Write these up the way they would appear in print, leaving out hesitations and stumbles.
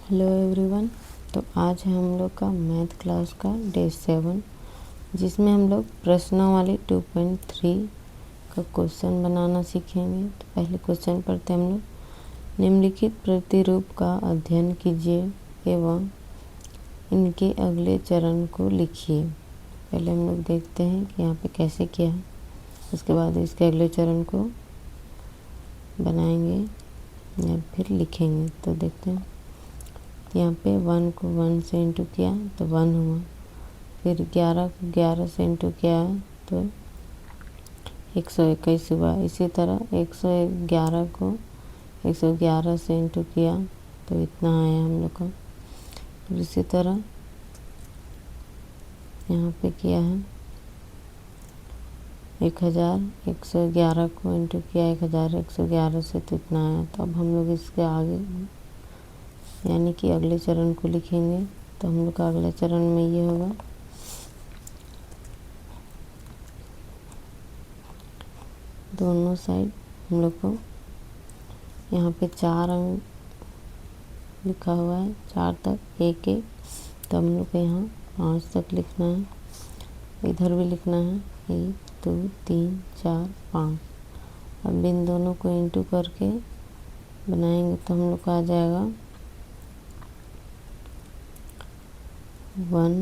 Hello everyone. तो आज है हम लोग का मैथ क्लास का डे 7, जिसमें हम लोग प्रश्नावली 2.3 का क्वेश्चन बनाना सीखेंगे। तो पहले क्वेश्चन पढ़ते हैं हम लोग। निम्नलिखित प्रतिरूप का अध्ययन कीजिए एवं इनके अगले चरण को लिखिए। पहले हम लोग देखते हैं कि यहाँ पे कैसे किया है, उसके बाद इसके अगले चरण को बनाएंगे या फिर लिखेंगे। तो देखते हैं। यहाँ पे 1 को 1 से इंटू किया तो 1 हुआ, फिर 11 को 11 से इंटू किया तो 121 हुआ। इसी तरह 111 को 111 से इंटू किया तो इतना आया हम लोग का। इसी तरह यहाँ पे किया है 1000, 111 को इंटू किया 1111 से तो इतना आया। तो अब हम लोग इसके आगे यानी कि अगले चरण को लिखेंगे। तो हम लोग का अगले चरण में ये होगा, दोनों साइड हम लोग को यहाँ पे 4 अंक लिखा हुआ है, 4 तक 1 1। तो हम लोग को यहाँ 5 तक लिखना है, इधर भी लिखना है 1 2 3 4 5। अब इन दोनों को इंटू करके बनाएंगे तो हम लोग का आ जाएगा 1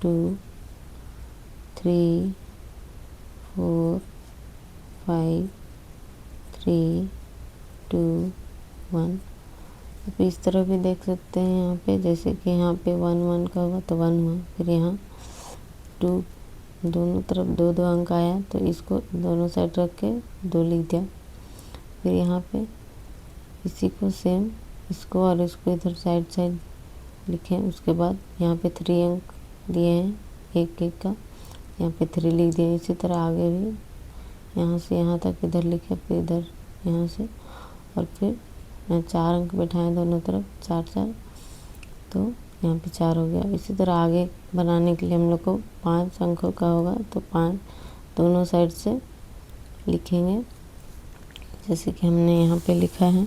2 3 4 5 3 2 1। अब इस तरह भी देख सकते हैं यहाँ पे, जैसे कि यहाँ पे 1 1 का हुआ तो 1 हुआ, फिर यहाँ 2 दोनों तरफ 2 2 अंक आया तो इसको दोनों साइड रख के 2 लिख दिया। फिर यहाँ पे इसी को सेम इसको और इसको इधर साइड साइड लिखें। उसके बाद यहाँ पे 3 अंक दिए हैं 1 1 का, यहाँ पे 3 लिख दिए। इसी तरह आगे भी यहाँ से यहाँ तक इधर लिखे, फिर इधर यहाँ से, और फिर यहाँ 4 अंक बैठाएँ दोनों तरफ 4 4, तो यहाँ पे 4 हो गया। इसी तरह आगे बनाने के लिए हम लोग को 5 अंकों का होगा तो 5 दोनों साइड से लिखेंगे, जैसे कि हमने यहाँ पे लिखा है।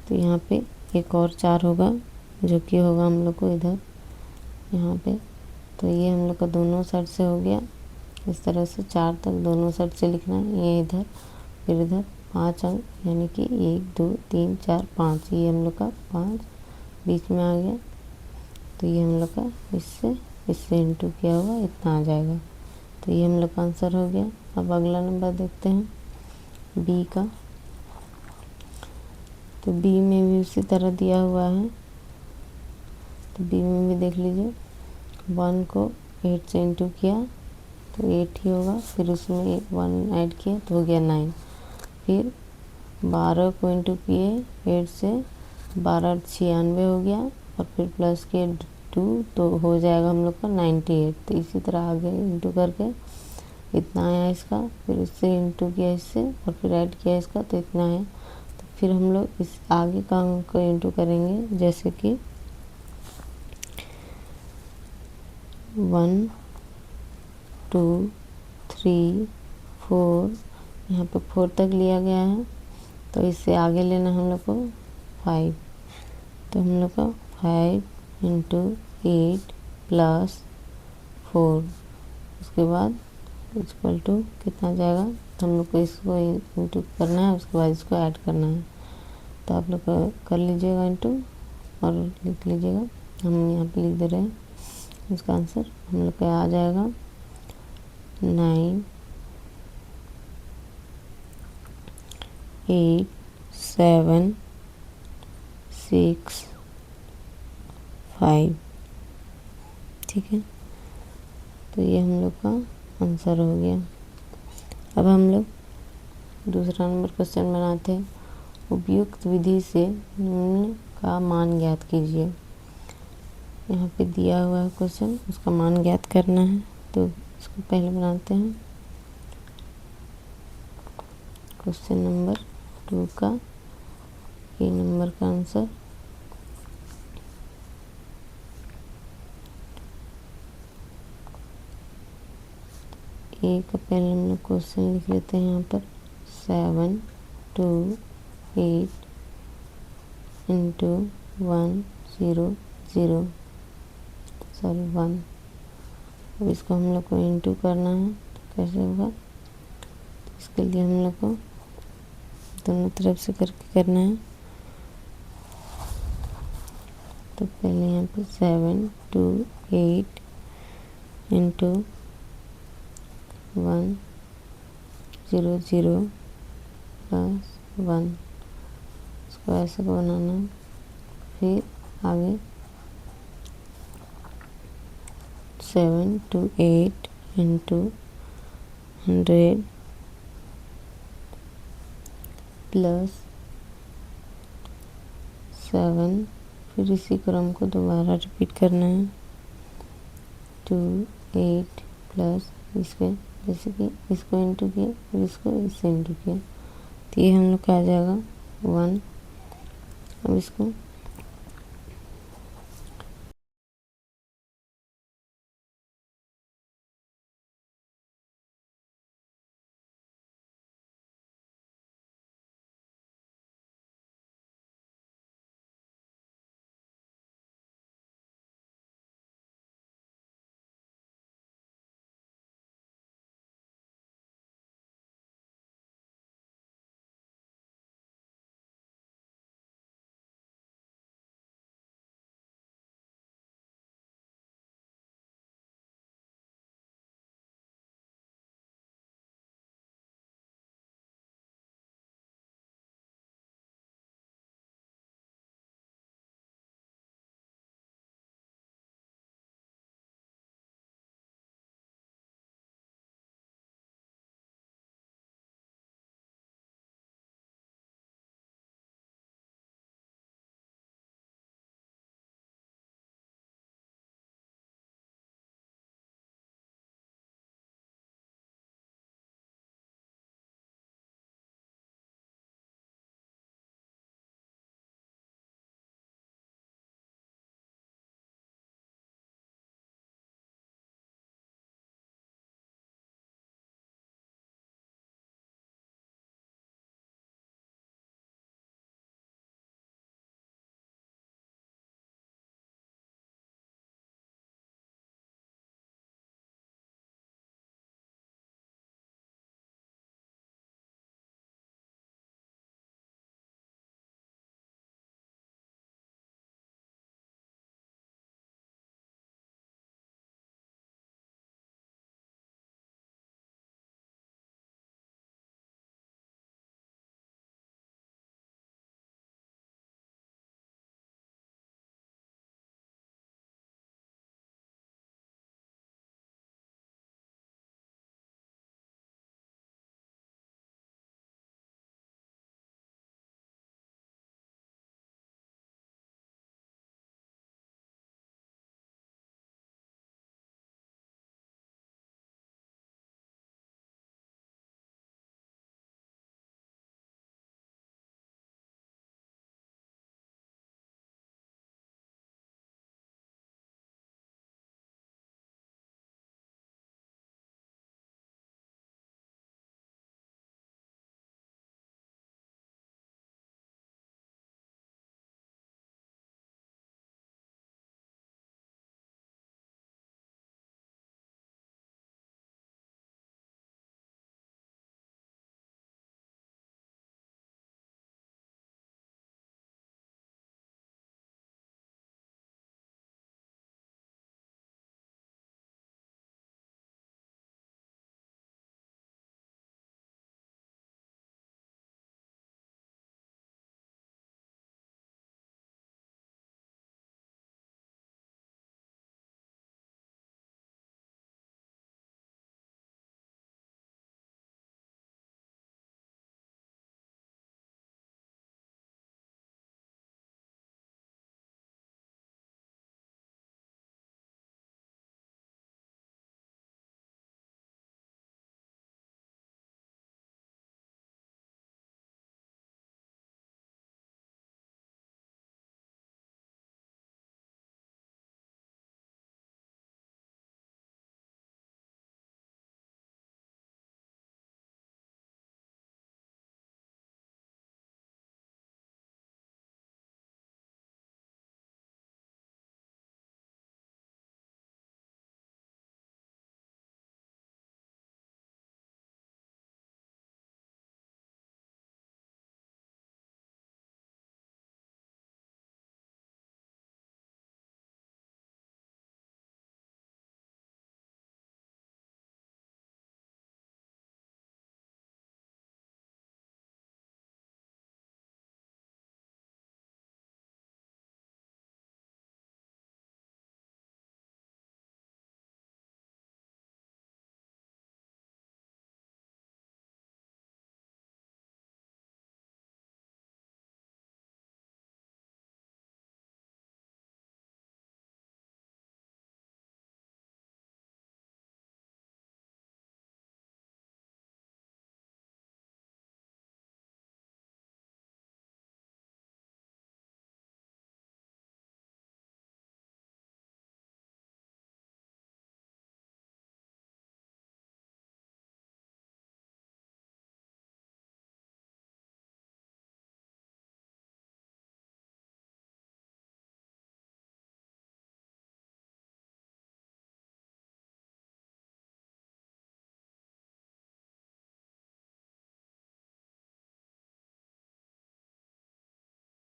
तो यहाँ पे एक और 4 होगा जो कि होगा हम लोग को इधर यहाँ पे। तो ये हम लोग का दोनों साइड से हो गया। इस तरह से 4 तक दोनों साइड से लिखना है। ये इधर फिर इधर 5 अंक, यानी कि 1 2 3 4 5। ये हम लोग का 5 बीच में आ गया, तो ये हम लोग का इससे इंटू किया हुआ इतना आ जाएगा। तो ये हम लोग का आंसर हो गया। अब अगला नंबर देखते हैं बी का। तो बी में भी उसी तरह दिया हुआ है, तो बी में भी देख लीजिए। 1 को 8 से इंटू किया तो 8 ही होगा, फिर उसमें 1 ऐड किया तो हो गया 9। फिर 12 को इंटू किए 8 से, 12 96 हो गया, और फिर प्लस किए 2 तो हो जाएगा हम लोग का 98। तो इसी तरह आगे इंटू करके इतना आया इसका, फिर उससे इंटू किया इससे, और फिर ऐड किया इसका तो इतना है। तो फिर हम लोग इस आगे का अंक को इंटू करेंगे, जैसे कि 1 2 3 4, यहाँ पे 4 तक लिया गया है, तो इससे आगे लेना हम लोग को 5। तो हम लोग का 5 इंटू 8 प्लस 4, उसके बाद इक्वल टू कितना जाएगा। तो हम लोग को इसको इंटू करना है, उसके बाद इसको ऐड करना है। तो आप लोग कर लीजिएगा इंटू और लिख लीजिएगा। हम यहाँ पे लिख दे रहे हैं इसका आंसर। हम लोग का आ जाएगा 9 8 7 6 5। ठीक है, तो ये हम लोग का आंसर हो गया। अब हम लोग दूसरा नंबर क्वेश्चन बनाते हैं। उपयुक्त विधि से निम्न का मान ज्ञात कीजिए। यहाँ पे दिया हुआ है क्वेश्चन, उसका मान ज्ञात करना है। तो इसको पहले बनाते हैं। क्वेश्चन नंबर 2 का ए नंबर का आंसर ए का पहले हम लोग क्वेश्चन लिख लेते हैं यहाँ पर 7 2 8 इंटू 1 0 0 सॉरी 1। अब इसको हम लोग को इंटू करना है, तो कैसे होगा? इसके लिए हम लोग को दोनों तरफ से करके करना है। तो पहले यहाँ पे 7 2 8 इंटू 1 0 0 प्लस 1, इसको ऐसे को बनाना। फिर आगे 7 2 8 इंटू 100 प्लस 7, फिर इसी क्रम को दोबारा रिपीट करना है। 2 8 प्लस इसके, जैसे कि इसको इंटू किया फिर इसको इससे इंटू किया, तो ये हम लोग का आ जाएगा 1। अब इसको